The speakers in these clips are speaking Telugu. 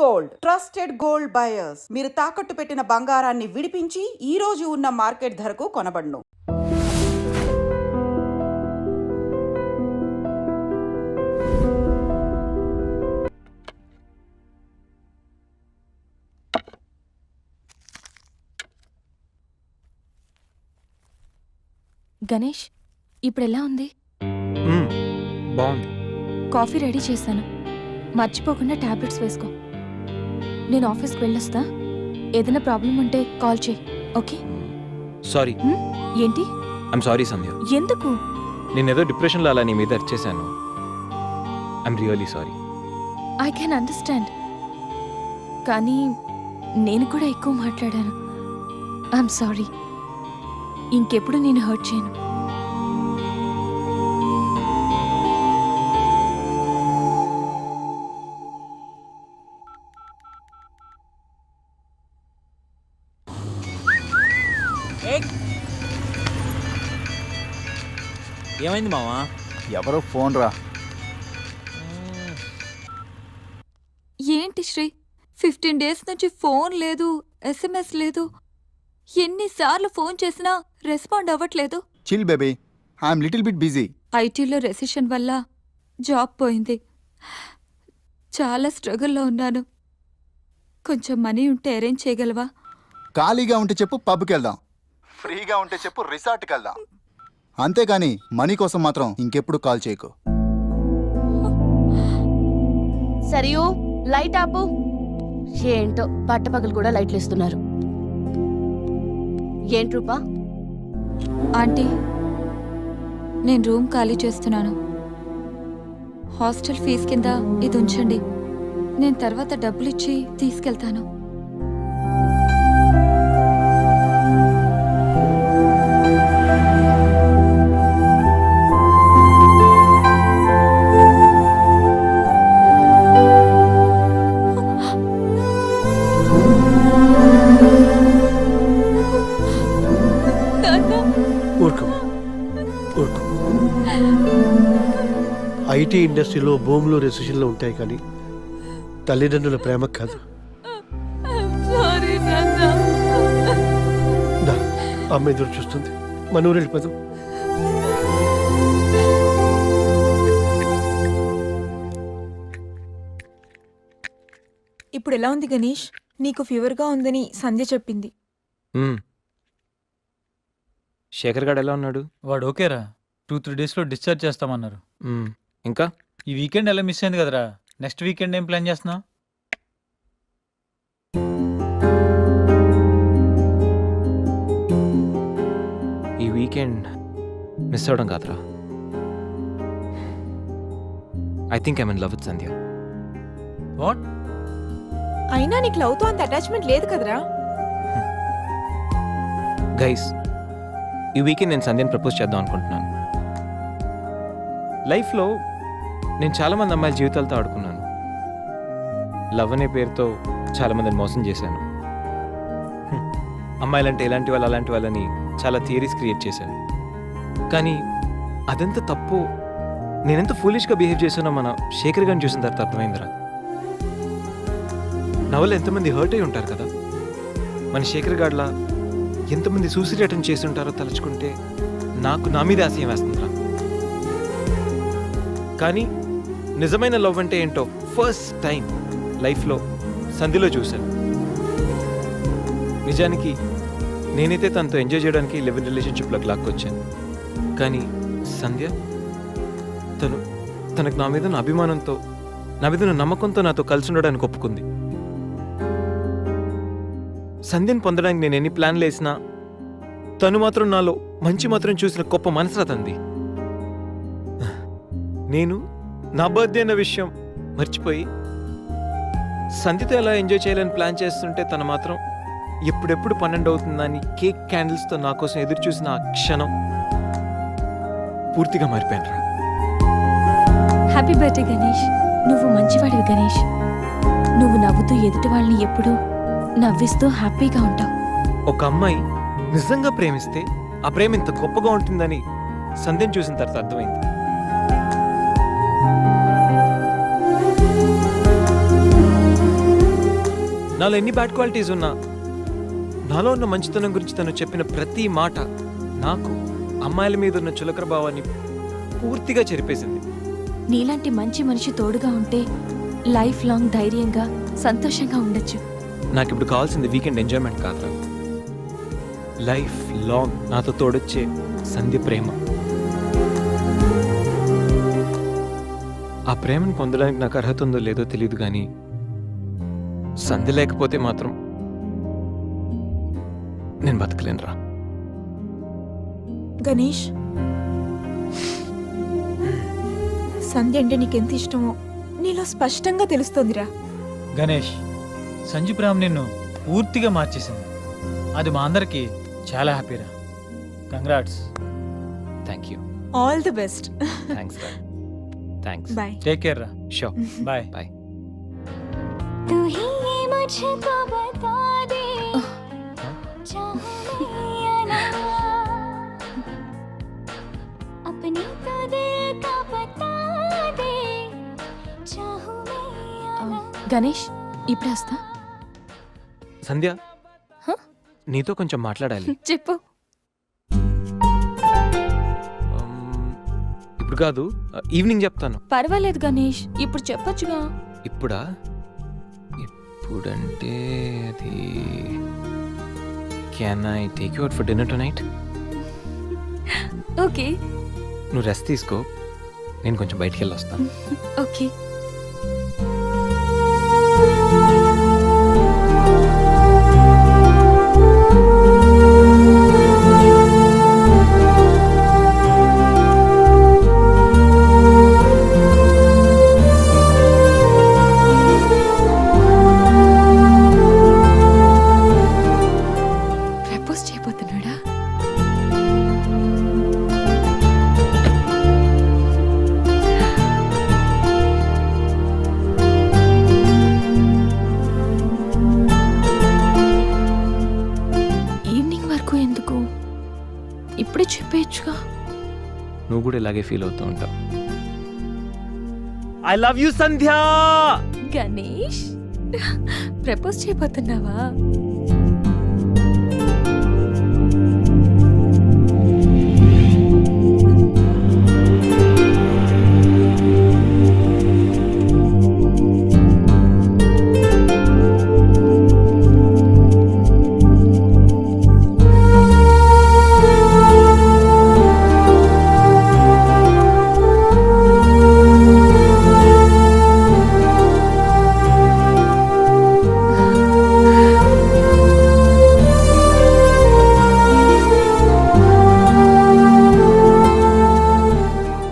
Gold trusted gold buyers. మీరు తాకట్టు పెట్టిన బంగారాన్ని విడిపించి ఈ రోజు ఉన్న మార్కెట్ ధరకు కొనబడును. గణేష్, ఇప్పుడు ఎలా ఉంది? బాగుంది. కాఫీ రెడీ చేశాను, మర్చిపోకుండా టాబ్లెట్స్ వేసుకో. నేను ఆఫీస్కి వెళ్ళొస్తా. ఏదైనా ప్రాబ్లం ఉంటే కాల్ చేయి, ఓకే? సారీ. ఏంటి? I'm sorry Sandhya. ఎందుకు? నేనేదో డిప్రెషన్లో అలా నీ మీద అరిచేశాను. I'm really sorry. I can understand, కానీ నేను కూడా ఎక్కువ మాట్లాడాను. I'm sorry. ఇంకెప్పుడు నేను హర్ట్ చేయను. ఏమైంది మావా? ఎవరో ఫోన్ రా. ఏంటి శ్రీ, 15 days నుంచి ఫోన్ లేదు, SMS లేదు. ఎన్నిసార్లు ఫోన్ చేసినా రెస్పాండ్ అవ్వట్లేదు. Chill baby, I'm little bit busy. ఐటీలో రెసిషన్ వల్ల జాబ్ పోయింది. చాలా స్ట్రగుల్లో ఉన్నాను. కొంచెం మనీ ఉంటే అరేంజ్ చేయగలవా? ఖాళీగా ఉంటే చెప్పు, పబ్కి వెళ్దాం. ఫ్రీగా ఉంటే చెప్పు, రిసార్ట్కి వెళ్దాం. అంతేగాని మనీ కోసం మాత్రం ఇంకెప్పుడు కాల్ చేయకు. సరియు, లైట్ ఆపు. ఏంటో పట్టపగలు కూడా లైట్లు ఇస్తున్నారు. ఏంటి రూపా? ఆంటీ, నేను రూమ్ ఖాళీ చేస్తున్నాను. హాస్టల్ ఫీజు కింద ఇది ఉంచండి. నేను తర్వాత డబ్బులు ఇచ్చి తీసుకెళ్తాను. ఐటీ ఇండస్ట్రీలో భూములు రెసిషన్లో ఉంటాయి, కానీ తల్లిదండ్రుల ప్రేమ కాదు. అమ్మ ఎదురు చూస్తుంది, మన ఊరు వెళ్ళిపోదాం. ఇప్పుడు ఎలా ఉంది గణేష్? నీకు ఫీవర్గా ఉందని సంధ్య చెప్పింది. శేఖర్ గారు ఎలా ఉన్నాడు? వాడు ఓకేరా, 2-3 daysలో డిశ్చార్జ్ చేస్తామన్నారు. ఇంకా ఈ వీకెండ్ ఎలా మిస్ అయింది కదరా? నెక్స్ట్ వీకెండ్ ఏం ప్లాన్ చేస్తున్నావు? ఈ వీకెండ్ మిస్ అవడం కాదురా, I think I'm in love with Sandhya. What? అయినా నీకు లవ్తో అంత అటాచ్మెంట్ లేదు కదరా? గైస్, ఈ వీకెండ్ నేను సంధ్యని ప్రపోజ్ చేద్దాం అనుకుంటున్నాను. లైఫ్లో నేను చాలామంది అమ్మాయిల జీవితాలతో ఆడుకున్నాను. లవ్ అనే పేరుతో చాలామందిని మోసం చేశాను. అమ్మాయిలంటే ఇలాంటి వాళ్ళు అలాంటి వాళ్ళని చాలా థియరీస్ క్రియేట్ చేశాను. కానీ అదెంత తప్పు, నేనెంత ఫూలిష్గా బిహేవ్ చేశానో మన శేఖర్ గారిని చూసిన తర్వాత అర్థమైందిరా. నా వల్ల ఎంతమంది హర్ట్ అయి ఉంటారు కదా. మన శేఖర్ గారిలా ఎంతమంది సూసైడ్ అటెంప్ట్ చేసి ఉంటారో తలుచుకుంటే నాకు నా మీద ఆశయం వేస్తుందిరా. కానీ నిజమైన లవ్ అంటే ఏంటో ఫస్ట్ టైం లైఫ్లో సంధిలో చూశాను. నిజానికి నేనైతే తనతో ఎంజాయ్ చేయడానికి లివ్ ఇన్ రిలేషన్షిప్లోకి లాక్కొచ్చాను. కానీ సంధ్య తనకు నా మీద అభిమానంతో, నా మీద నమ్మకంతో నాతో కలిసి ఉండడానికి ఒప్పుకుంది. సంధ్యను పొందడానికి నేను ఎన్ని ప్లాన్లు వేసినా తను మాత్రం నాలో మంచి మాత్రం చూసిన గొప్ప మనసురా తంది. నేను నా బర్త్డే అన్న విషయం మర్చిపోయి సంధ్యతో ఎలా ఎంజాయ్ చేయాలని ప్లాన్ చేస్తుంటే తను మాత్రం ఎప్పుడెప్పుడు 12 అవుతుందని కేక్ క్యాండిల్స్తో నా కోసం ఎదురు చూసిన ఆ క్షణం పూర్తిగా మారిపోయాను రా. Happy birthday Ganesh. నువ్వు మంచివాడివి గణేష్. నువ్వు నవ్వుతూ ఎదుటి వాళ్ళని ఎప్పుడూ నవ్విస్తూ హ్యాపీగా ఉంటావు. ఒక అమ్మాయి నిజంగా ప్రేమిస్తే ఆ ప్రేమ ఇంత గొప్పగా ఉంటుందని సంధ్యను చూసిన తర్వాత అర్థమైంది. నాలో ఎన్ని బ్యాడ్ క్వాలిటీస్ ఉన్నా నాలో ఉన్న మంచితనం గురించి తను చెప్పిన ప్రతి మాట నాకు అమ్మాయిల మీద ఉన్న చులకర భావాన్ని పూర్తిగా చెరిపేసింది. నీలాంటి మంచి మనిషి తోడుగా ఉంటే లైఫ్ లాంగ్ ధైర్యంగా సంతోషంగా ఉండొచ్చు. నాకు ఇప్పుడు కావాల్సింది వీకెండ్ ఎంజాయ్మెంట్ కాదురా, లైఫ్ లాంగ్ నాతో తోడొచ్చే సంధ్య ప్రేమ. ఆ ప్రేమను పొందడానికి నాకు అర్హత ఉందో లేదో తెలియదు, కానీ సంధ్య లేకపోతే మాత్రం నేను బతకలేనురా. గణేష్, సంధ్య అంటే నీకెంత ఇష్టమో నీలో స్పష్టంగా తెలుస్తోందిరా. గణేష్, సంజు ప్రేమ నిన్ను పూర్తిగా మార్చేసింది. అది మా అందరికి చాలా హ్యాపీరా. Congrats. Thank you. All the best. Thanks రా. థ్యాంక్స్. బాయ్. టేక్ కేర్ రా. షూర్. బాయ్. బాయ్. గణేష్, ఇప్పుడే వస్తా. సంధ్య, హ? నీతో కొంచెం మాట్లాడాలి. చెప్పు. ఇప్పుడు కాదు, ఈవినింగ్ చెప్తాను. పర్వాలేదు గణేష్, ఇప్పుడు చెప్పొచ్చుగా. ఇప్పుడా? ఇప్పుడంటే అది can I take you out for dinner tonight? Okay. నువ్వు రెస్ట్ తీసుకో, నేను కొంచెం బయటికి వెళ్ళి వస్తాను. ఓకే. ప్రపోజ్ చేయబోతున్నాడా? ఈవినింగ్ వరకు ఎందుకు? ఇప్పుడే చెప్పేయచ్చుగా. నువ్వు కూడా ఇలాగే ఫీల్ అవుతూ ఉంటావు. I love you Sandhya. Ganesh, propose చేయబోతున్నావా?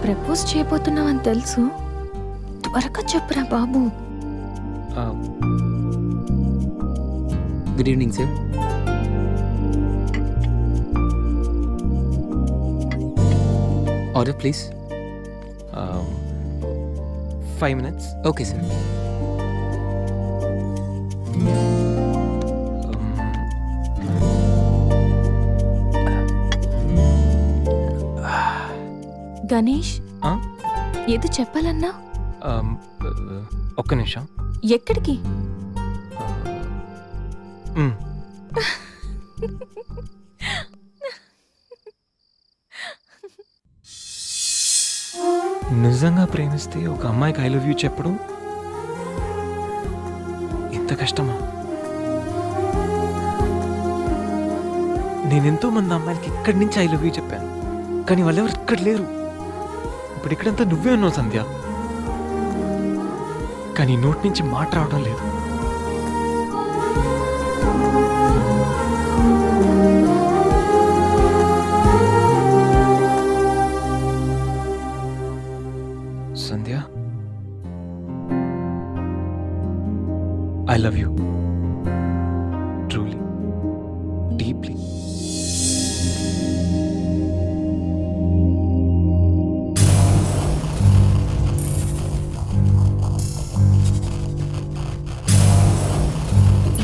ప్రపోజ్ చేయబోతున్నావని తెలుసు, త్వరగా చెప్పురా బాబు. Good evening sir. Order please. 5 minutes. Okay sir. Ganesh, ఆ? ఏదో చెప్పాలన్నా? ఒక్క నిమిషం. ఎక్కడికి? మ్. నిజంగా ప్రేమిస్తే ఒక అమ్మాయికి ఐ లవ్ యూ చెప్పడం ఇంత కష్టమా? నేనెంతో మంది అమ్మాయిలకి ఇక్కడి నుంచి ఐ లవ్ యూ చెప్పాను, కానీ వాళ్ళెవరు ఇక్కడ లేరు. ఇప్పుడు ఇక్కడంతా నువ్వే ఉన్నావు సంధ్య, కానీ నోటి నుంచి మాట రావడం లేదు. Sandhya, I love you truly, deeply.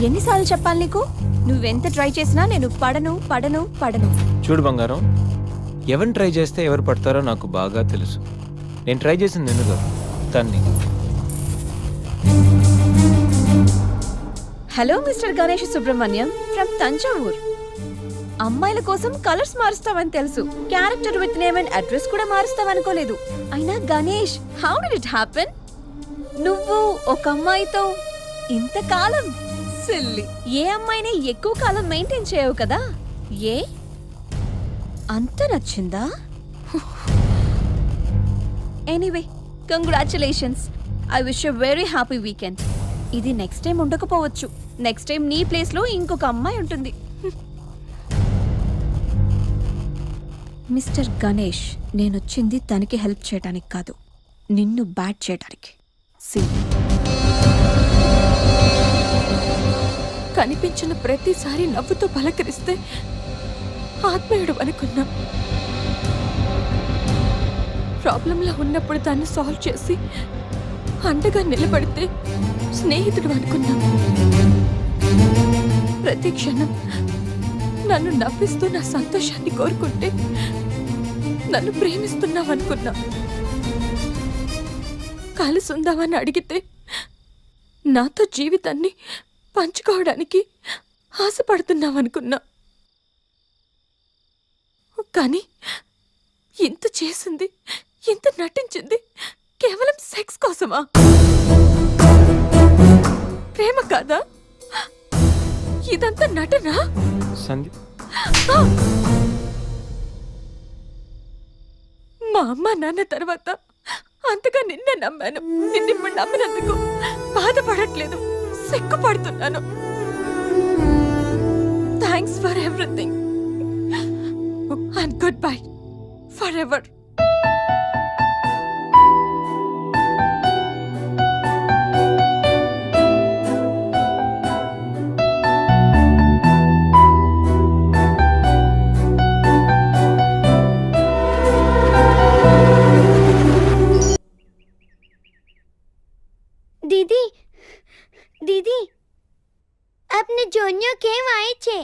ఎన్నిసార్లు చెప్పాలి నీకు? నువ్వెంత ట్రై చేసినా నేను పడను పడను పడను. చూడు బంగారం, ఎవరిని ట్రై చేస్తే ఎవరు పడతారో నాకు బాగా తెలుసు. నేను ట్రై చేసింది ఎందుకు తన్ని. Hello mister Ganesh Subrahmanyam from Thanjavur. అమ్మాయిల కోసం కలర్స్ మారుస్తావని తెలుసు, character with name and address కూడా మారుస్తావనుకోలేదు. అయినా Ganesh, how did it happen? నువ్వు ఒక అమ్మాయితో ఇంతకాలం సిల్లి, ఏ అమ్మాయిని ఎక్కువ కాలం మెయింటైన్ చేయవు కదా? ఏ అంత నచ్చిందా? Anyway, congratulations. I wish you very happy weekend. ఇది నెక్స్ట్ టైం ఉండకపోవచ్చు. నెక్స్ట్ టైం నీ ప్లేస్ లో ఇంకొక అమ్మాయి ఉంటుంది. మిస్టర్ గణేష్, నేనొచ్చింది తనకి హెల్ప్ చేయడానికి కాదు, నిన్ను బ్యాట్ చేయడానికి. కనిపించిన ప్రతిసారి నవ్వుతో పలకరిస్తే ఆత్మీయుడు అనుకున్నా. ప్రాబ్లంలో ఉన్నప్పుడు దాన్ని సాల్వ్ చేసి అండగా నిలబడితే స్నేహితుడు అనుకున్నా. ప్రతి క్షణం నన్ను నవ్విస్తూ నా సంతోషాన్ని కోరుకుంటే నన్ను ప్రేమిస్తున్నావనుకున్నా. కలిసి ఉందామని అడిగితే నాతో జీవితాన్ని పంచుకోవడానికి ఆశపడుతున్నావనుకున్నా. కానీ ఇంత చేసింది, ఇంత నటించింది కేవలం సెక్స్ కోసమా? ప్రేమ కాదా? ఇదంతా నటనా? సందీప్, మా అమ్మ నాన్న తర్వాత అంతగా నిన్నే నమ్మాను. నిన్నిప్పుడు నమ్మినందుకు బాధపడట్లేదు, సిగ్గుపడుతున్నాను. Thanks for everything and goodbye forever. दीदी दीदी अपने जोनियो केम आए छे?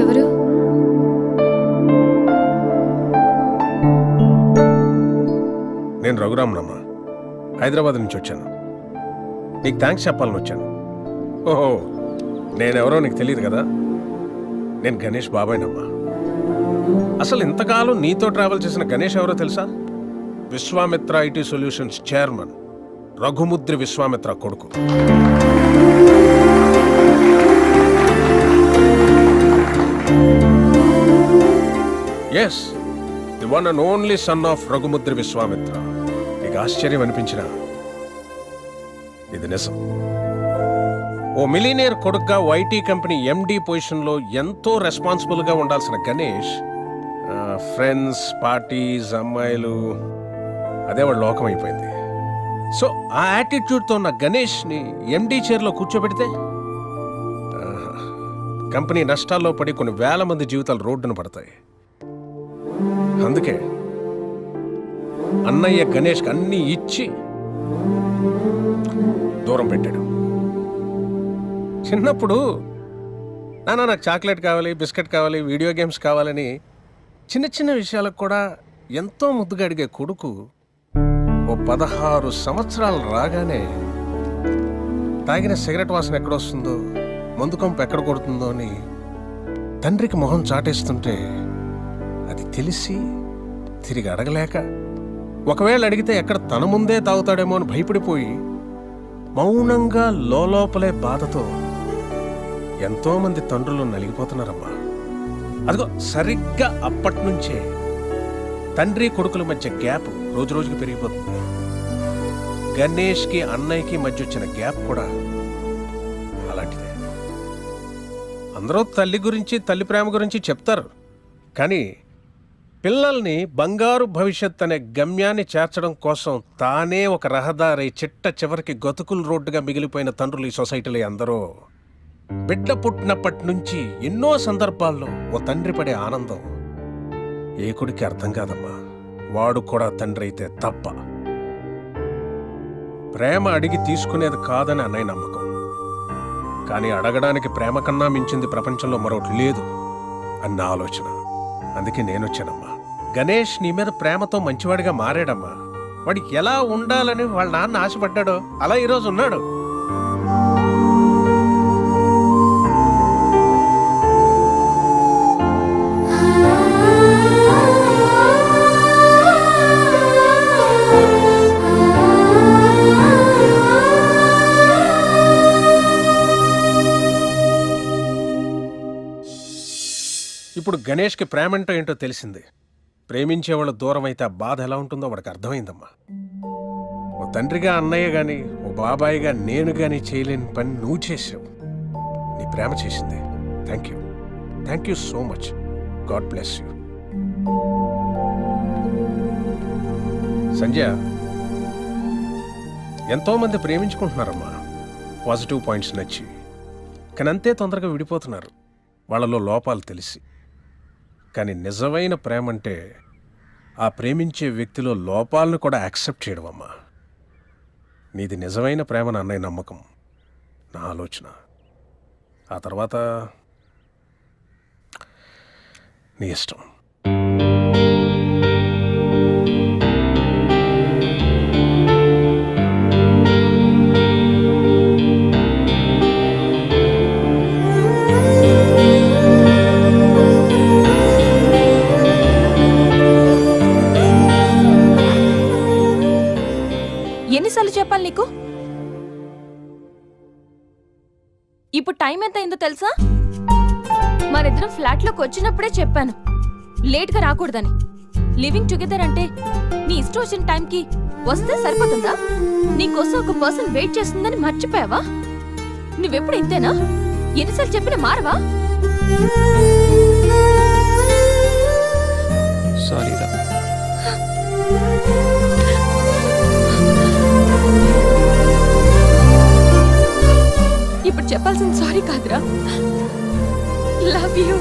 ఎవరు? నేను రఘురామనమ్మ, హైదరాబాద్ నుంచి వచ్చాను. నీకు థ్యాంక్స్ చెప్పాలని వచ్చాను. ఓహో, నేనెవరో నీకు తెలియదు కదా. నేను గణేష్ బాబాయ్నమ్మా. అసలు ఇంతకాలం నీతో ట్రావెల్ చేసిన గణేష్ ఎవరో తెలుసా? Vishwamitra IT solutions chairman Raghumudri Vishwamitra కొడుకు. Yes, the one and only son of Raghumudri Vishwamitra. నీకు ఆశ్చర్యం అనిపించిన ఇది నిజం. ఓ మిలీనియర్ కొడుగ్గా ఐటీ కంపెనీ ఎండి పొజిషన్లో ఎంతో రెస్పాన్సిబుల్గా ఉండాల్సిన గణేష్ ఫ్రెండ్స్, పార్టీస్, అమ్మాయిలు, అదే వాడు లోకం అయిపోయింది. సో ఆ యాటిట్యూడ్తో ఉన్న గణేష్ని ఎండి చైర్లో కూర్చోబెడితే కంపెనీ నష్టాల్లో పడి కొన్ని వేల మంది జీవితాలు రోడ్డున పడతాయి. అందుకే అన్నయ్య గణేష్కి అన్నీ ఇచ్చి దూరం పెట్టాడు. చిన్నప్పుడు నాన్న నాకు చాక్లెట్ కావాలి, బిస్కెట్ కావాలి, వీడియో గేమ్స్ కావాలని చిన్న చిన్న విషయాలకు కూడా ఎంతో ముద్దుగా అడిగే కొడుకు ఓ 16 సంవత్సరాలు రాగానే తాగిన సిగరెట్ వాసన ఎక్కడొస్తుందో, మందు కంపు ఎక్కడ కొడుతుందో అని తండ్రికి మొహం చాటేస్తుంటే అది తెలిసి తిరిగి అడగలేక, ఒకవేళ అడిగితే ఎక్కడ తన ముందే తాగుతాడేమో అని భయపడిపోయి మౌనంగా లోపలే బాధతో ఎంతోమంది తండ్రులు నలిగిపోతున్నారమ్మా. అదిగో సరిగ్గా అప్పట్నుంచే తండ్రి కొడుకుల మధ్య గ్యాప్ రోజు రోజుకి పెరిగిపోతుంది. గణేష్కి అన్నయ్యకి మధ్య వచ్చిన గ్యాప్ కూడా అలాంటిదే. అందరూ తల్లి గురించి, తల్లి ప్రేమ గురించి చెప్తారు, కానీ పిల్లల్ని బంగారు భవిష్యత్ అనే గమ్యాన్ని చేర్చడం కోసం తానే ఒక రహదారి చిట్ట చివరికి గతుకుల రోడ్డుగా మిగిలిపోయిన తండ్రులు ఈ సొసైటీలో అందరూ. బిడ్డ పుట్టినప్పటి నుంచి ఎన్నో సందర్భాల్లో ఓ తండ్రి పడే ఆనందం ఏ కొడుకి అర్థం కాదమ్మా. వాడు కూడా తండ్రి అయితే తప్ప. ప్రేమ అడిగి తీసుకునేది కాదని అన్నయ్య నమ్మకం. కానీ అడగడానికి ప్రేమ కన్నా మించింది ప్రపంచంలో మరొకటి లేదు అన్న ఆలోచన. అందుకే నేనొచ్చానమ్మా. గణేష్ నీ మీద ప్రేమతో మంచివాడిగా మారాడమ్మా. వాడికి ఎలా ఉండాలని వాళ్ళ నాన్న ఆశపడ్డాడో అలా ఈరోజు ఉన్నాడు. ఇప్పుడు గణేష్కి ప్రేమంటో ఏంటో తెలిసింది. ప్రేమించేవాళ్ళు దూరం అయితే ఆ బాధ ఎలా ఉంటుందో వాడికి అర్థమైందమ్మా. ఓ తండ్రిగా అన్నయ్య గాని, ఓ బాబాయిగా నేను గాని చేయలేని పని నువ్వు చేసావు. నీ ప్రేమ చేసింది. Thank you so much. God bless you. Sanjay, ఎంతోమంది ప్రేమించుకుంటున్నారమ్మా, పాజిటివ్ పాయింట్స్ నచ్చి. కానీ అంతే తొందరగా విడిపోతున్నారు వాళ్ళలో లోపాలు తెలిసి. కానీ నిజమైన ప్రేమ అంటే ఆ ప్రేమించే వ్యక్తిలో లోపాలను కూడా యాక్సెప్ట్ చేయడం అమ్మా. నీది నిజమైన ప్రేమ నా అన్నయ్య నమ్మకం, నా ఆలోచన. ఆ తర్వాత నీ ఇష్టం. ఎన్నిసార్లు చెప్పాలి నీకు? ఇప్పుడు టైం ఎంత అయిందో తెలుసా? మరిద్దరం ఫ్లాట్లోకి వచ్చినప్పుడే చెప్పాను లేట్గా రాకూడదని. లివింగ్ టుగెదర్ అంటే నీ ఇష్టం వచ్చిన టైంకి వస్తే సరిపోతుందా? నీకోసం ఒక పర్సన్ వెయిట్ చేస్తుందని మర్చిపోయావా? నువ్వెప్పుడు ఇంతేనా? ఎన్నిసార్లు చెప్పినా మారవా? సారీ రా. ఇప్పుడు చెప్పాల్సిన సారీ కాదురా, love you.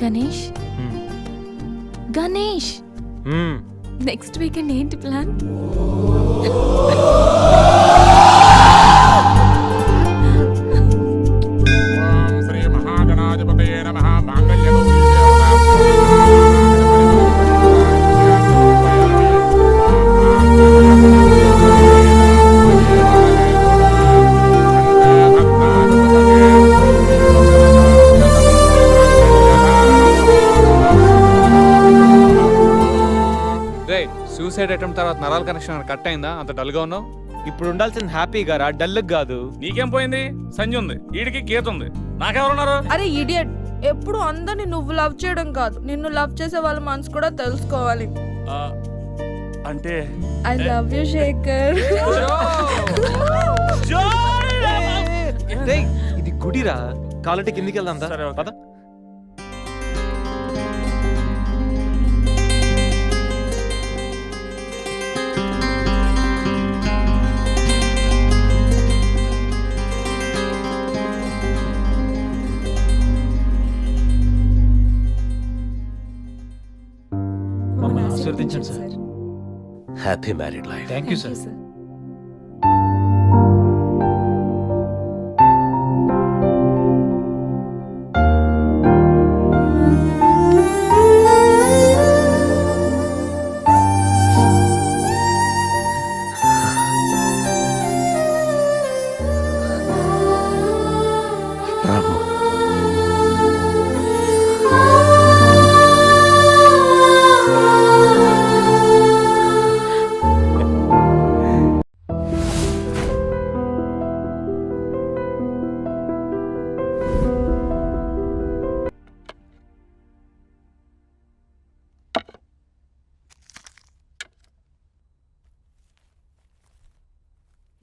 Ganesh, Ganesh, next weekend ఏంటి ప్లాన్? శ్రీ మహాగణాధిపతయే నమః. సూసైడ్ అటెంప్ట్ తర్వాత నరాల కనెక్షన్ కట్ అయిందా? అంత డల్గా ఉన్నావు. ఇప్పుడు ఉండాల్సింది హ్యాపీగా రా, డల్ కాదు. నీకేం పోయింది? సంజయ్ ఉంది, వీడికి గీత ఉంది, నాకెవరున్నారు? అరే ఇడియట్, ఎప్పుడు అందరిని నువ్వు లవ్ చేయడం కాదు, నిన్ను లవ్ చేసే వాళ్ళ మనసు కూడా తెలుసుకోవాలి. అంటే ఐ లవ్ యూ శేఖర్. ఇది గుడిరా, కాలంటే కిందికి వెళ్దాం. సరే, పద. ఆశీర్వదించండి sir. Happy married life. Thank you sir.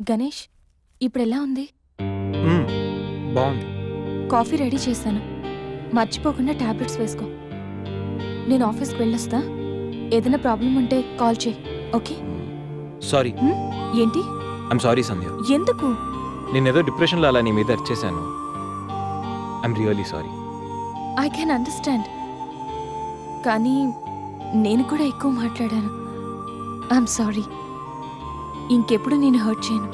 Ganesh, ఇప్పుడు ఎలా ఉంది? బాగుంది. కాఫీ రెడీ చేశాను, మర్చిపోకుండా టాబ్లెట్స్ వేసుకో. నేను ఆఫీస్కి వెళ్ళొస్తా. ఏదైనా ప్రాబ్లం ఉంటే కాల్ చేయి, ఓకే? సారీ. ఏంటి? I'm sorry Sandhya. ఎందుకు? నేనేదో డిప్రెషన్లో అలా నీ మీద అరిచేశాను. I'm really sorry. I can understand. కానీ నేను కూడా ఎక్కువ మాట్లాడాను. I'm sorry. ఇంకెప్పుడు నేను హర్ట్ చేయను.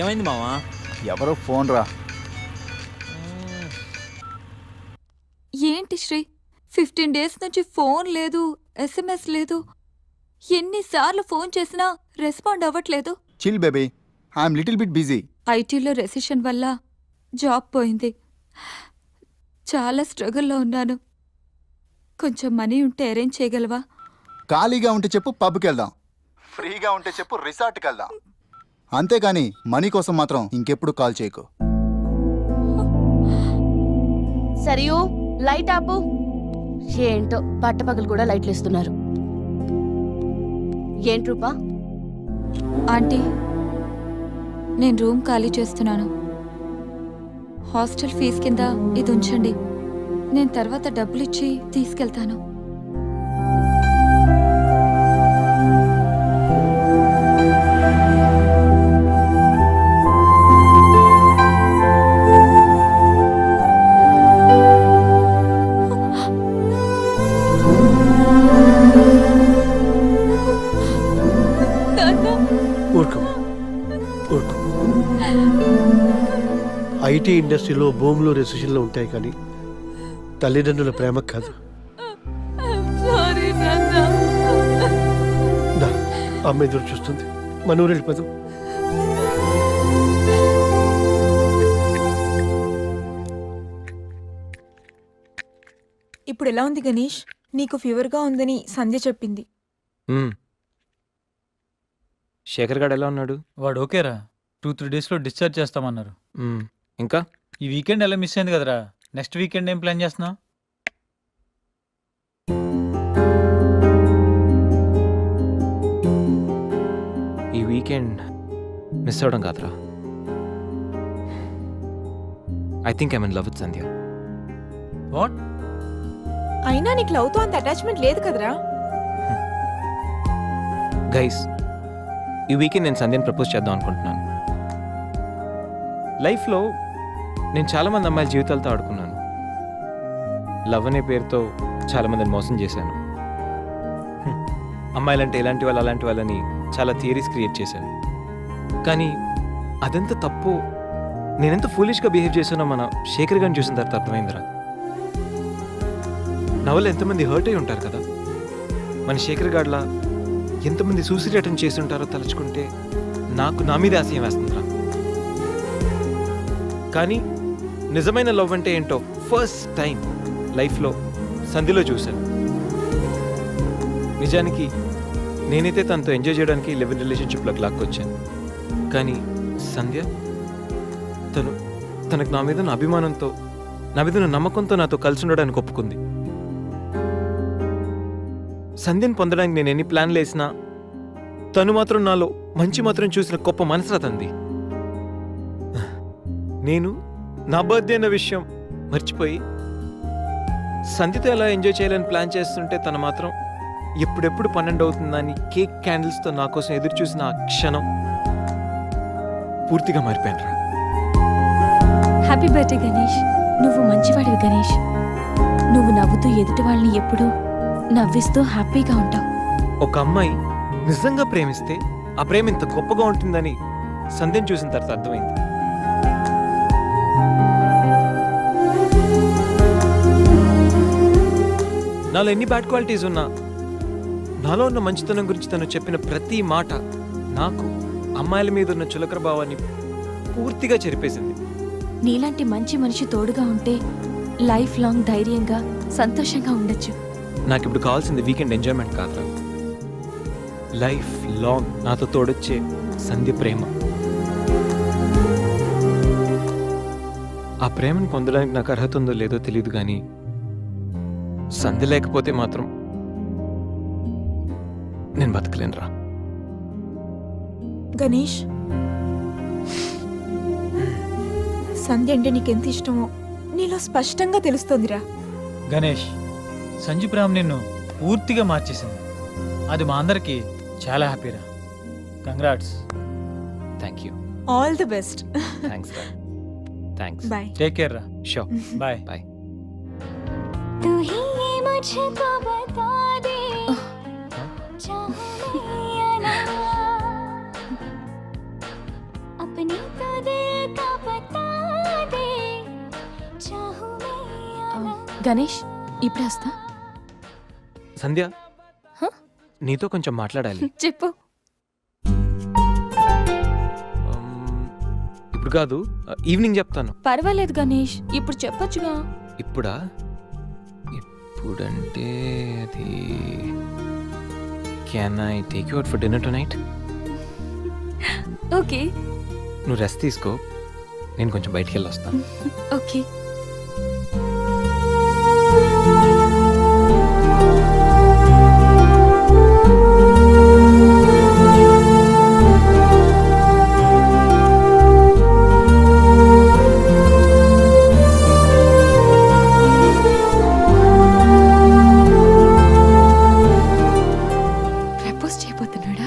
ఏమైంది మావా? ఎవరో ఫోన్ రా. ఏంటి శ్రీ 15 డేస్ నుంచి ఫోన్ లేదు, ఎస్ఎంఎస్ లేదు. ఎన్నిసార్లు ఫోన్ చేసినా రెస్పాండ్ అవ్వట్లేదు. Chill baby, I'm little bit busy. ఐటీలో రెసిషన్ వల్ల జాబ్ పోయింది. చాలా స్ట్రగుల్లో ఉన్నాను. కొంచెం మనీ ఉంటే అరేంజ్ చేయగలవా? ఖాళీగా ఉంటే చెప్పు పబ్కి వెళ్దాం, ఫ్రీగా ఉంటే చెప్పు రిసార్ట్కి వెళ్దాం. అంతేగాని మనీ కోసం మాత్రం ఇంకెప్పుడు కాల్ చేయకు. సరియు లైట్ ఆపు. ఏంటో పట్టపగలు కూడా లైట్లు ఇస్తున్నారు. ఏంటి రూపా? ఆంటీ, నేను రూమ్ ఖాళీ చేస్తున్నాను. హాస్టల్ ఫీజు కింద ఇది ఉంచండి. నేను తర్వాత డబ్బులు ఇచ్చి తీసుకెళ్తాను. ఊరుకో ఊరుకో. ఐటీ ఇండస్ట్రీలో భూములు రెసిషన్లో ఉంటాయి కానీ తల్లిదండ్రుల ప్రేమ కాదు. దా, అమ్మ ఎదురు చూస్తుంది. మన ఊరు వెళ్ళిపోదాం. ఇప్పుడు ఎలా ఉంది గణేష్? నీకు ఫీవర్గా ఉందని సంధ్య చెప్పింది. శేఖర్ గాడు ఎలా ఉన్నాడు? వాడు ఓకేరా. 2-3 డేస్లో డిశ్చార్జ్ చేస్తామన్నారు. ఇంకా ఈ వీకెండ్ ఎలా మిస్ అయింది కదరా. నెక్స్ట్ వీకెండ్ ఏం ప్లాన్ చేస్తున్నావు? ఈ వీకెండ్ మిస్ అవడం కాదురా. I think I'm in love with Sandhya. What? అయినా నీకు లవ్తో అంత అటాచ్మెంట్ లేదు కదరా. గైస్, ఈ వీకెండ్ నేను సంధ్యని ప్రపోజ్ చేద్దాం అనుకుంటున్నాను. లైఫ్లో నేను చాలామంది అమ్మాయిల జీవితాలతో ఆడుకున్నాను. లవ్ అనే పేరుతో చాలామందిని మోసం చేశాను. అమ్మాయిలంటే ఇలాంటి వాళ్ళు అలాంటి వాళ్ళని చాలా థియరీస్ క్రియేట్ చేశాను. కానీ అదెంత తప్పు, నేనెంత ఫూలిష్గా బిహేవ్ చేశానో మన శేఖర్ గారిని చూసిన తర్వాత అర్థమైందిరా. నా వల్ల ఎంతమంది హర్ట్ అయి ఉంటారు కదా. మన శేఖర్ గాడ్లా ఎంతమంది సూసైడ్ అటెంప్ట్ చేసి ఉంటారో తలుచుకుంటే నాకు నా మీద ఆశయం వేస్తుందిరా. కానీ నిజమైన లవ్ అంటే ఏంటో ఫస్ట్ టైం లైఫ్లో సంధ్యలో చూశాను. నిజానికి నేనైతే తనతో ఎంజాయ్ చేయడానికి లివ్ ఇన్ రిలేషన్షిప్లోకి లాక్కొచ్చాను. కానీ సంధ్య తనకు నా మీద ఉన్న అభిమానంతో, నా మీద ఉన్న నమ్మకంతో నాతో కలిసి ఉండడానికి ఒప్పుకుంది. సంధ్యను పొందడానికి నేను ఎన్ని ప్లాన్లు వేసినా తను మాత్రం నాలో మంచి మాత్రం చూసిన గొప్ప మనసురా తంది. నేను నా బర్త్డే అన్న విషయం మర్చిపోయి సంధ్యతో ఎలా ఎంజాయ్ చేయాలని ప్లాన్ చేస్తుంటే తను మాత్రం ఎప్పుడెప్పుడు 12 అవుతుందని కేక్ క్యాండిల్స్తో నా కోసం ఎదురు చూసిన ఆ క్షణం పూర్తిగా మారిపోయాను రా. Happy birthday Ganesh. నువ్వు మంచివాడివి గణేష్. నువ్వు నవ్వుతూ ఎదుటి వాళ్ళని ఎప్పుడూ నవ్విస్తూ హ్యాపీగా ఉంటావు. ఒక అమ్మాయి నిజంగా ప్రేమిస్తే ఆ ప్రేమ ఇంత గొప్పగా ఉంటుందని సంధ్యను చూసిన తర్వాత అర్థమైంది. నాలో ఎన్ని బ్యాడ్ క్వాలిటీస్ ఉన్నా నాలో ఉన్న మంచితనం గురించి తను చెప్పిన ప్రతి మాట నాకు అమ్మాయిల మీద ఉన్న చులకర భావాన్ని పూర్తిగా చెరిపేసింది. నీలాంటి మంచి మనిషి తోడుగా ఉంటే లైఫ్ లాంగ్ ధైర్యంగా సంతోషంగా ఉండొచ్చు. నాకు ఇప్పుడు కావాల్సింది వీకెండ్ ఎంజాయ్మెంట్ కాదురా, లైఫ్ లాంగ్ నాతో తోడొచ్చే సంధ్య ప్రేమ. ఆ ప్రేమను పొందడానికి నాకు అర్హత ఉందో లేదో తెలియదు, కానీ సంధి లేకపోతే మాత్రం నేను బతకలేనురా. గణేష్, సంధ్య అంటే నీకెంత ఇష్టమో నీలో స్పష్టంగా తెలుస్తోందిరా. గణేష్, సంజు ప్రేమ నిన్ను పూర్తిగా మార్చేసింది. అది మా అందరికి చాలా హ్యాపీరా. Congrats. Thank you. All the best. Thanks రా. థ్యాంక్స్. బాయ్. టేక్ కేర్ రా. షో. బాయ్. బాయ్. तू ही मुझको बता दे चाहूं मैं या ना अपनी तो दिल का बता दे चाहूं मैं या ना గణేష్ ఇప్పుడు వస్తా. సంధ్య, హ? నీతో కొంచెం మాట్లాడాలి. చెప్పు. ఇప్పుడు కాదు, ఈవినింగ్ చెప్తాను. పర్వాలేదు గణేష్, ఇప్పుడు చెప్పొచ్చుగా. ఇప్పుడా? ఇప్పుడంటే అది can I take you out for dinner to night? Okay. నువ్వు రెస్ట్ తీసుకో, నేను కొంచెం బయటికి వెళ్ళి వస్తాను. ఓకే. ప్రపోజ్ చేయబోతున్నాడా?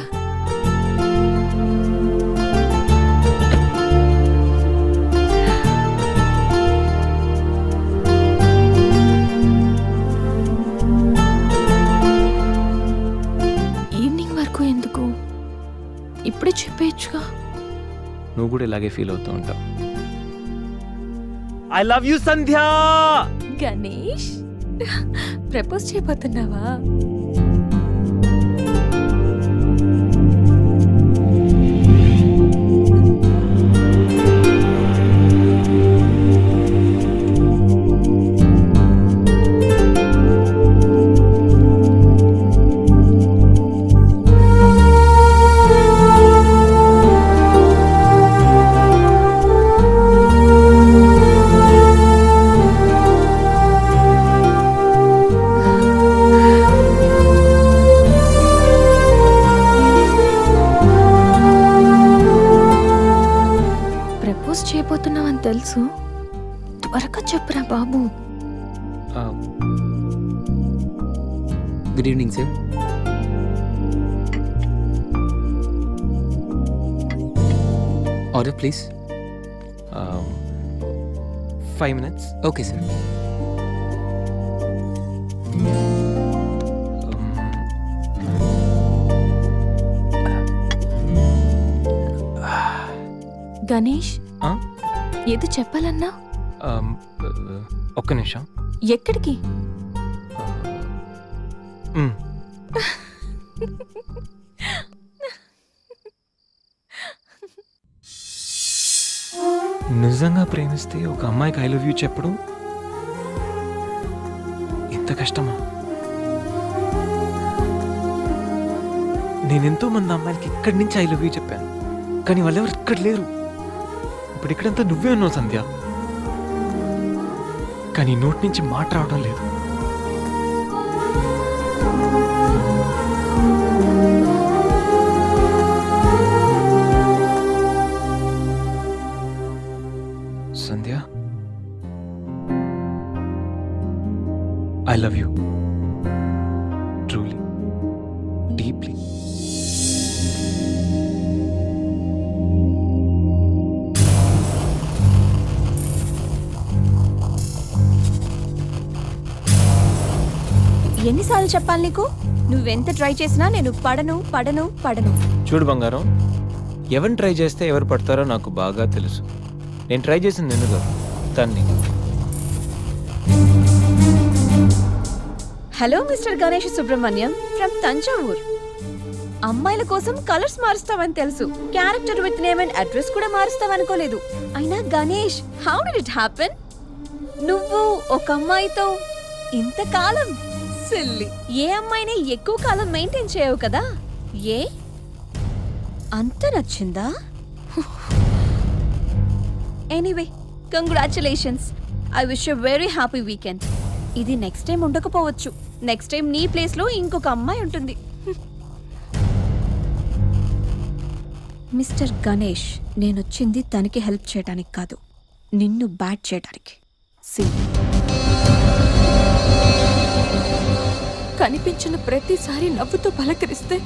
ఈవినింగ్ వరకు ఎందుకు, ఇప్పుడే చెప్పేయచ్చుగా. నువ్వు కూడా ఇలాగే ఫీల్ అవుతూ ఉంటావు. I love you Sandhya. Ganesh, propose చేయబోతున్నావా? ప్రపోజ్ చేయబోతున్నావని తెలుసు, త్వరగా చెప్పురా బాబు. Good evening sir. Order please. 5 minutes. Okay sir. Ganesh, ఆ? ఏదో చెప్పాలన్నా? ఒక్క నిమిషం. ఎక్కడికి? మ్. నిజంగా ప్రేమిస్తే ఒక అమ్మాయికి ఐ లవ్ యూ చెప్పడం ఇంత కష్టమా? నేను ఎంతో మంది అమ్మాయిలకి ఇక్కడి నుంచి ఐ లవ్ యూ చెప్పాను, కానీ వాళ్ళెవరు ఇక్కడ లేరు. ఇప్పుడు ఇక్కడంతా నువ్వే ఉన్నావు సంధ్య, కానీ నోటి నుంచి మాట రావడం లేదు. Sandhya, I love you truly, deeply. ఎన్నిసార్లు చెప్పాలి నీకు? నువ్వెంత ట్రై చేసినా నేను పడను పడను పడను. చూడు బంగారం, ఎవరిని ట్రై చేస్తే ఎవరు పడతారో నాకు బాగా తెలుసు. నేను ట్రై చేసింది నిన్ను కాదు, తన్ని. Hello mister Ganesh Subrahmanyam from Thanjavur. అమ్మాయిల కోసం కలర్స్ మారుస్తావని తెలుసు, character with name and address కూడా మారుస్తావనుకోలేదు. అయినా Ganesh, how did it happen? నువ్వు ఒక అమ్మాయితో ఇంతకాలం సిల్లీ. ఏ అమ్మాయిని ఎక్కువ కాలం మెయింటైన్ చేయవు కదా? ఏ అంత నచ్చిందా? Anyway, congratulations. I wish you very happy weekend. ఇది నెక్స్ట్ టైం ఉండకపోవచ్చు. నెక్స్ట్ టైం నీ ప్లేస్ లో ఇంకొక అమ్మాయి ఉంటుంది. మిస్టర్ గణేష్, నేనొచ్చింది తనకి హెల్ప్ చేయడానికి కాదు, నిన్ను బ్యాట్ చేయడానికి. సి కనిపించిన ప్రతిసారి నవ్వుతో పలకరిస్తే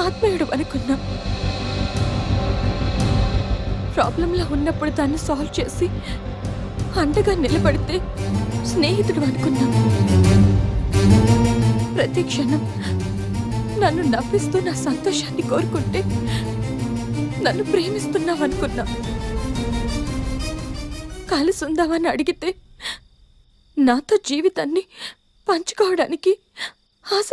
ఆత్మీయుడు అనుకున్నా. ప్రాబ్లంలో ఉన్నప్పుడు దాన్ని సాల్వ్ చేసి అండగా నిలబడితే స్నేహితుడు అనుకున్నా. ప్రతి క్షణం నన్ను నవ్విస్తూ నా సంతోషాన్ని కోరుకుంటే నన్ను ప్రేమిస్తున్నావనుకున్నా. కలిసి ఉందామని అడిగితే నాతో జీవితాన్ని పంచుకోవడానికి ఆశ